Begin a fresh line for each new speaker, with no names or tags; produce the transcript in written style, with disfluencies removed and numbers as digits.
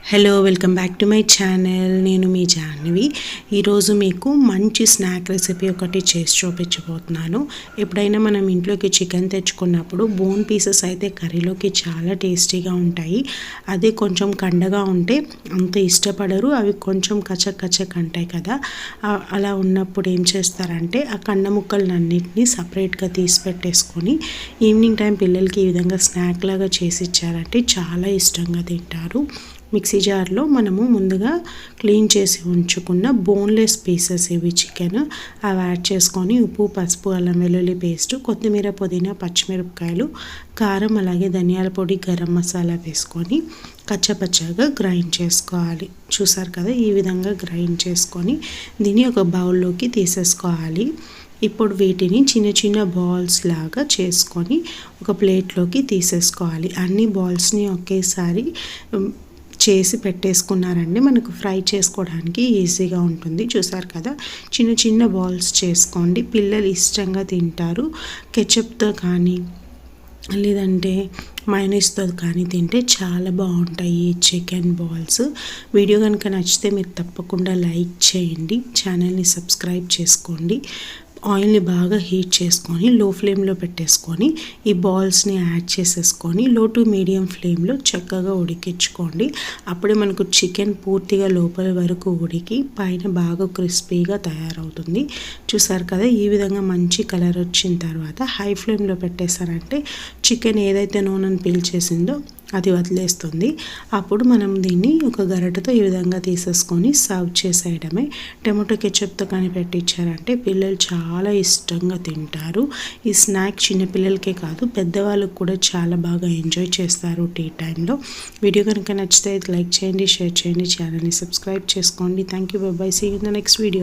Hello welcome back to my channel. నేను మీ జాహ్నవి. ఈరోజు మీకు మంచి స్నాక్ రెసిపీ ఒకటి చేసి చూపించబోతున్నాను. ఎప్పుడైనా మనం ఇంట్లోకి చికెన్ తెచ్చుకున్నప్పుడు బోన్ పీసెస్ అయితే కర్రీలోకి చాలా టేస్టీగా ఉంటాయి. అదే కొంచెం కండగా ఉంటే అంత ఇష్టపడరు, అవి కొంచెం కచక్ అంటాయి కదా. అలా ఉన్నప్పుడు ఏం చేస్తారంటే ఆ కండ ముక్కలన్నింటినీ సపరేట్గా తీసి పెట్టేసుకొని ఈవినింగ్ టైం పిల్లలకి ఈ విధంగా స్నాక్ లాగా చేసి ఇచ్చారంటే చాలా ఇష్టంగా తింటారు. మిక్సీ జార్లో మనము ముందుగా క్లీన్ చేసి ఉంచుకున్న బోన్లెస్ పీసెస్ ఇవి చికెన్ అవి యాడ్ చేసుకొని ఉప్పు, పసుపు, అల్లం వెల్లుల్లి పేస్ట్, కొత్తిమీర, పుదీనా, పచ్చిమిరపకాయలు, కారం, అలాగే ధనియాల పొడి, గరం మసాలా వేసుకొని కచ్చపచ్చగా గ్రైండ్ చేసుకోవాలి. చూసారు కదా, ఈ విధంగా గ్రైండ్ చేసుకొని దీన్ని ఒక బౌల్లోకి తీసేసుకోవాలి. ఇప్పుడు వీటిని చిన్న చిన్న బాల్స్ లాగా చేసుకొని ఒక ప్లేట్లోకి తీసేసుకోవాలి. అన్ని బాల్స్ని ఒకేసారి చేసి పెట్టేసుకున్నారండి మనకు ఫ్రై చేసుకోవడానికి ఈజీగా ఉంటుంది. చూసారు కదా, చిన్న చిన్న బాల్స్ చేసుకోండి, పిల్లలు ఇష్టంగా తింటారు. కెచప్తో కానీ లేదంటే మైనస్తో కానీ తింటే చాలా బాగుంటాయి ఈ చికెన్ బాల్స్. వీడియో కనుక నచ్చితే మీరు తప్పకుండా లైక్ చేయండి, ఛానల్ని సబ్స్క్రైబ్ చేసుకోండి. ఆయిల్ని బాగా హీట్ చేసుకొని లో ఫ్లేమ్లో పెట్టేసుకొని ఈ బాల్స్ని యాడ్ చేసేసుకొని లో టు మీడియం ఫ్లేమ్లో చక్కగా ఉడికించుకోండి. అప్పుడే మనకు చికెన్ పూర్తిగా లోపల వరకు ఉడికి పైన బాగా క్రిస్పీగా తయారవుతుంది. చూసారు కదా, ఈ విధంగా మంచి కలర్ వచ్చిన తర్వాత హై ఫ్లేమ్లో పెట్టేశారంటే చికెన్ ఏదైతే నూనెను పీల్చేసిందో అది వదిలేస్తుంది. అప్పుడు మనం దీన్ని ఒక గరిటెతో ఈ విధంగా తీసేసుకొని సర్వ్ చేసేయడమే. టమాటో కెచప్తో కానీ పెట్టించారంటే పిల్లలు చాలా ఇష్టంగా తింటారు. ఈ స్నాక్ చిన్నపిల్లలకే కాదు పెద్దవాళ్ళకు కూడా చాలా బాగా ఎంజాయ్ చేస్తారు టీ టైంలో. వీడియో కనుక నచ్చితే లైక్ చేయండి, షేర్ చేయండి, ఛానల్ని సబ్స్క్రైబ్ చేసుకోండి. Thank you, bye bye, see you in the next video.